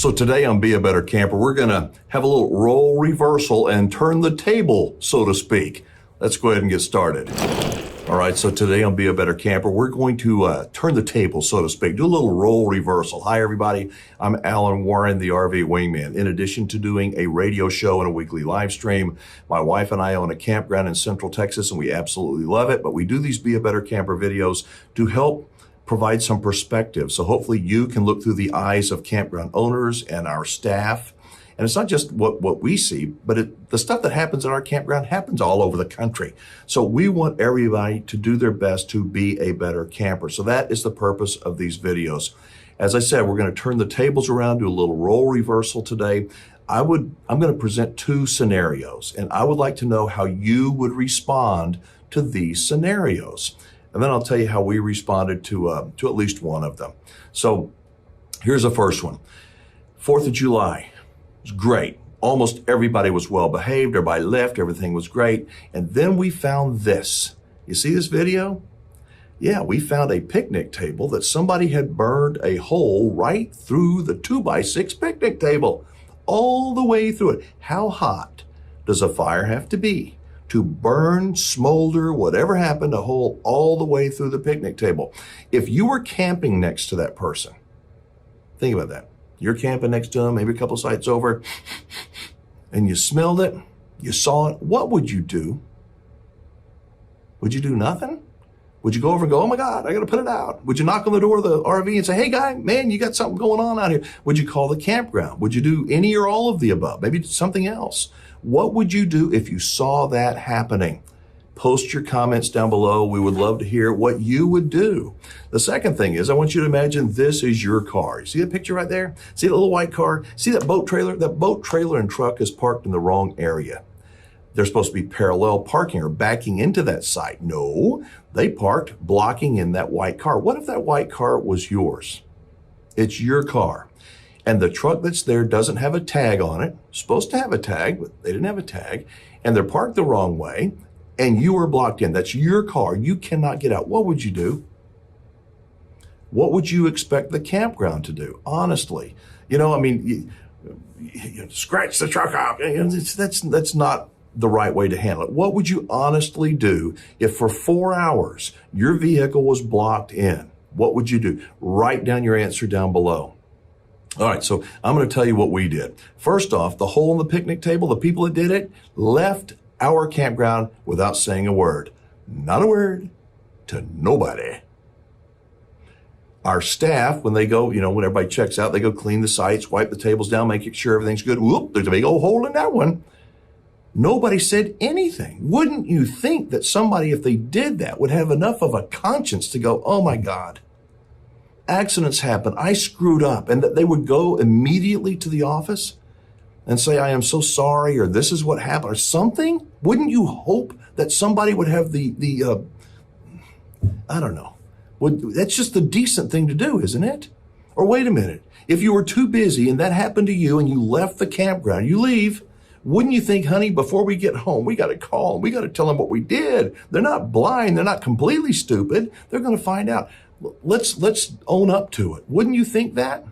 So today on Be a Better Camper, we're going to have a little role reversal and turn the table, so to speak. Let's go ahead and get started. All right, so today on Be a Better Camper, we're going to turn the table, so to speak, do a little role reversal. Hi, everybody. I'm Alan Warren, the RV Wingman. In addition to doing a radio show and a weekly live stream, my wife and I own a campground in Central Texas, and we absolutely love it. But we do these Be a Better Camper videos to help provide some perspective. So hopefully you can look through the eyes of campground owners and our staff. And it's not just what we see, but the stuff that happens at our campground happens all over the country. So we want everybody to do their best to be a better camper. So that is the purpose of these videos. As I said, we're going to turn the tables around, do a little role reversal today. I'm going to present two scenarios, and I would like to know how you would respond to these scenarios. And then I'll tell you how we responded to at least one of them. So here's the first one. 4th of July was great. Almost everybody was well behaved. Everybody left. Everything was great. And then we found this. You see this video? Yeah, we found a picnic table that somebody had burned a hole right through the 2x6 picnic table, all the way through it. How hot does a fire have to be to burn, smolder, whatever happened, a hole all the way through the picnic table? If you were camping next to that person, think about that. You're camping next to them, maybe a couple sites over, and you smelled it, you saw it. What would you do? Would you do nothing? Would you go over and go, oh my God, I got to put it out? Would you knock on the door of the RV and say, hey guy, man, you got something going on out here? Would you call the campground? Would you do any or all of the above? Maybe something else. What would you do if you saw that happening? Post your comments down below. We would love to hear what you would do. The second thing is, I want you to imagine this is your car. You see that picture right there? See that little white car? See that boat trailer? That boat trailer and truck is parked in the wrong area. They're supposed to be parallel parking or backing into that site. No, they parked blocking in that white car. What if that white car was yours? It's your car. And the truck that's there doesn't have a tag on it. It's supposed to have a tag, but they didn't have a tag. And they're parked the wrong way. And you are blocked in. That's your car. You cannot get out. What would you do? What would you expect the campground to do? Honestly, you scratch the truck off. That's not the right way to handle it. What would you honestly do if for 4 hours your vehicle was blocked in? What would you do? Write down your answer down below. All right, so I'm going to tell you what we did. First off, the hole in the picnic table, the people that did it left our campground without saying a word. Not a word to nobody. Our staff, when they go, when everybody checks out, they go clean the sites, wipe the tables down, make sure everything's good. Whoop, there's a big old hole in that one. Nobody said anything. Wouldn't you think that somebody, if they did that, would have enough of a conscience to go, oh my God, accidents happen, I screwed up, and that they would go immediately to the office and say, I am so sorry, or this is what happened, or something? Wouldn't you hope that somebody would have I don't know. That's just the decent thing to do, isn't it? Or wait a minute, if you were too busy and that happened to you and you left the campground, you leave, wouldn't you think, honey, before we get home, we got to call them, we got to tell them what we did. They're not blind, they're not completely stupid, they're going to find out. Let's own up to it. Wouldn't you think that?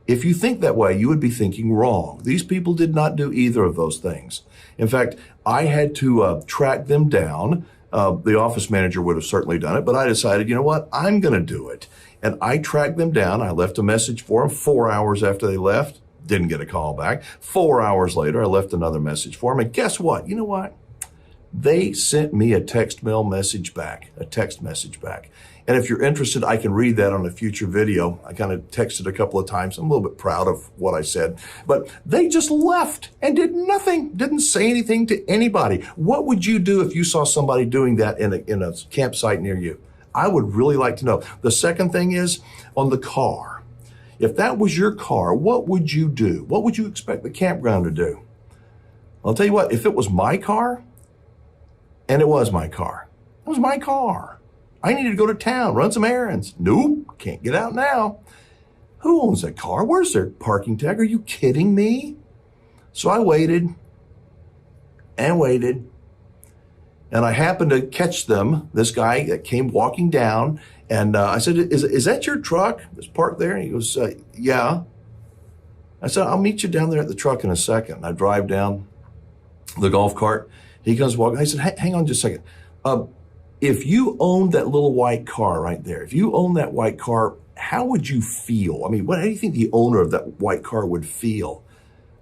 If you think that way, you would be thinking wrong. These people did not do either of those things. In fact, I had to track them down. The office manager would have certainly done it, but I decided, you know what? I'm going to do it. And I tracked them down. I left a message for them 4 hours after they left. Didn't get a call back. 4 hours later, I left another message for them. And guess what? You know what? They sent me a text message back. And if you're interested, I can read that on a future video. I kind of texted a couple of times. I'm a little bit proud of what I said. But they just left and did nothing, didn't say anything to anybody. What would you do if you saw somebody doing that in a campsite near you? I would really like to know. The second thing is on the car. If that was your car, what would you do? What would you expect the campground to do? I'll tell you what, if it was my car, and it was my car, it was my car. I needed to go to town, run some errands. Nope, can't get out now. Who owns that car? Where's their parking tag? Are you kidding me? So I waited and waited. And I happened to catch them, this guy that came walking down. And I said, is that your truck that's parked there? And he goes, yeah. I said, I'll meet you down there at the truck in a second. I drive down the golf cart. He comes walking. I said, hang on just a second. If you owned that little white car right there, if you owned that white car, how would you feel? I mean, how do you think the owner of that white car would feel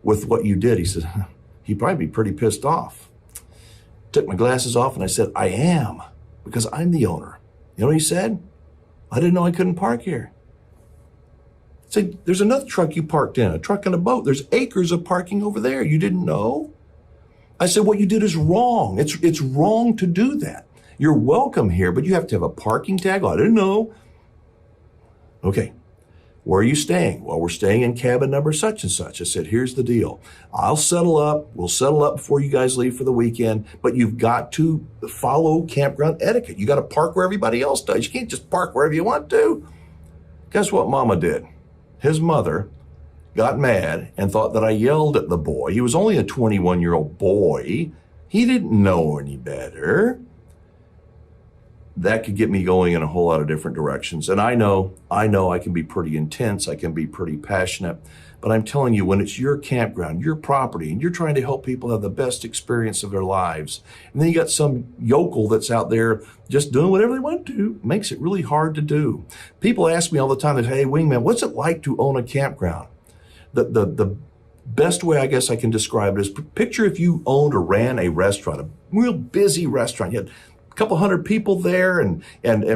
with what you did? He said, he'd probably be pretty pissed off. Took my glasses off and I said, I am, because I'm the owner. You know what he said? I didn't know I couldn't park here. I said, there's another truck you parked in, a truck and a boat. There's acres of parking over there. You didn't know? I said, what you did is wrong. It's wrong to do that. You're welcome here, but you have to have a parking tag. Oh, I didn't know. Okay, where are you staying? Well, we're staying in cabin number such and such. I said, here's the deal. I'll settle up. We'll settle up before you guys leave for the weekend, but you've got to follow campground etiquette. You got to park where everybody else does. You can't just park wherever you want to. Guess what Mama did? His mother got mad and thought that I yelled at the boy. He was only a 21-year-old boy. He didn't know any better. That could get me going in a whole lot of different directions. And I know I can be pretty intense. I can be pretty passionate. But I'm telling you, when it's your campground, your property, and you're trying to help people have the best experience of their lives, and then you got some yokel that's out there just doing whatever they want to, makes it really hard to do. People ask me all the time, hey, Wingman, what's it like to own a campground? The best way I guess I can describe it is, picture if you owned or ran a restaurant, a real busy restaurant. You had couple hundred people there, and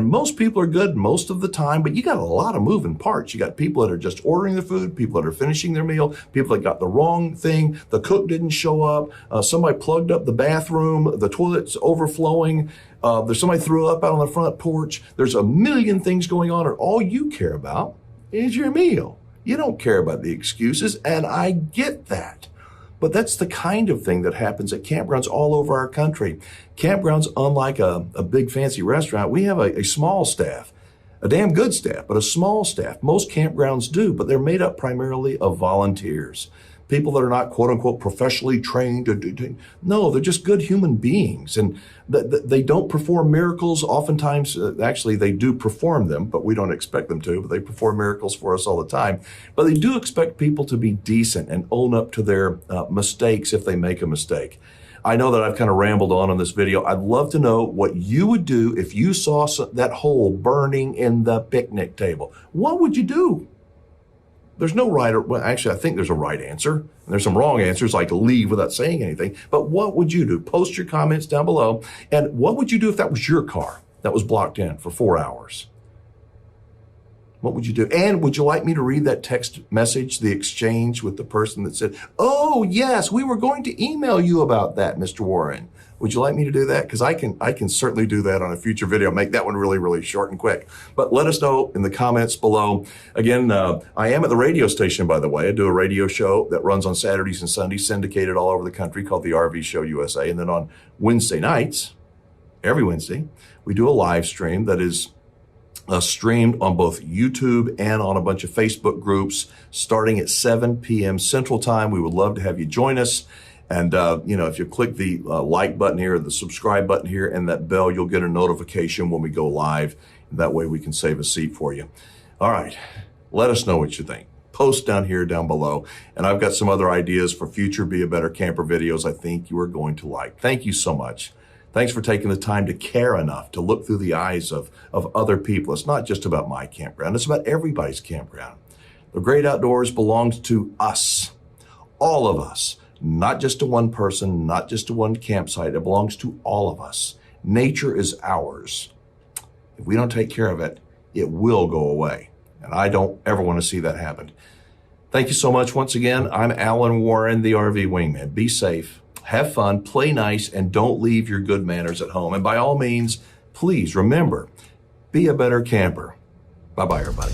most people are good most of the time, but you got a lot of moving parts. You got people that are just ordering the food, people that are finishing their meal, people that got the wrong thing, the cook didn't show up, somebody plugged up the bathroom, the toilet's overflowing, there's somebody threw up out on the front porch. There's a million things going on, and all you care about is your meal. You don't care about the excuses, and I get that. But that's the kind of thing that happens at campgrounds all over our country. Campgrounds, unlike a big fancy restaurant, we have a small staff, a damn good staff, but a small staff. Most campgrounds do, but they're made up primarily of volunteers. People that are not, quote unquote, professionally trained to do. No, they're just good human beings. And they don't perform miracles. Oftentimes, actually, they do perform them, but we don't expect them to, but they perform miracles for us all the time. But they do expect people to be decent and own up to their mistakes if they make a mistake. I know that I've kind of rambled on this video. I'd love to know what you would do if you saw that hole burning in the picnic table. What would you do? There's no right or, well, actually, I think there's a right answer. And there's some wrong answers, like leave without saying anything. But what would you do? Post your comments down below. And what would you do if that was your car that was blocked in for 4 hours? What would you do? And would you like me to read that text message, the exchange with the person that said, oh, yes, we were going to email you about that, Mr. Warren. Would you like me to do that? Because I can certainly do that on a future video. Make that one really, really short and quick. But let us know in the comments below. Again, I am at the radio station, by the way. I do a radio show that runs on Saturdays and Sundays, syndicated all over the country, called the RV Show USA. And then on Wednesday nights, every Wednesday, we do a live stream that is streamed on both YouTube and on a bunch of Facebook groups starting at 7 p.m. Central Time. We would love to have you join us. And, if you click the like button here, the subscribe button here, and that bell, you'll get a notification when we go live. That way we can save a seat for you. All right. Let us know what you think. Post down here, down below. And I've got some other ideas for future Be a Better Camper videos I think you are going to like. Thank you so much. Thanks for taking the time to care enough to look through the eyes of other people. It's not just about my campground. It's about everybody's campground. The great outdoors belongs to us, all of us. Not just to one person, not just to one campsite. It belongs to all of us. Nature is ours. If we don't take care of it, it will go away. And I don't ever want to see that happen. Thank you so much once again. I'm Alan Warren, the RV Wingman. Be safe, have fun, play nice, and don't leave your good manners at home. And by all means, please remember, be a better camper. Bye-bye, everybody.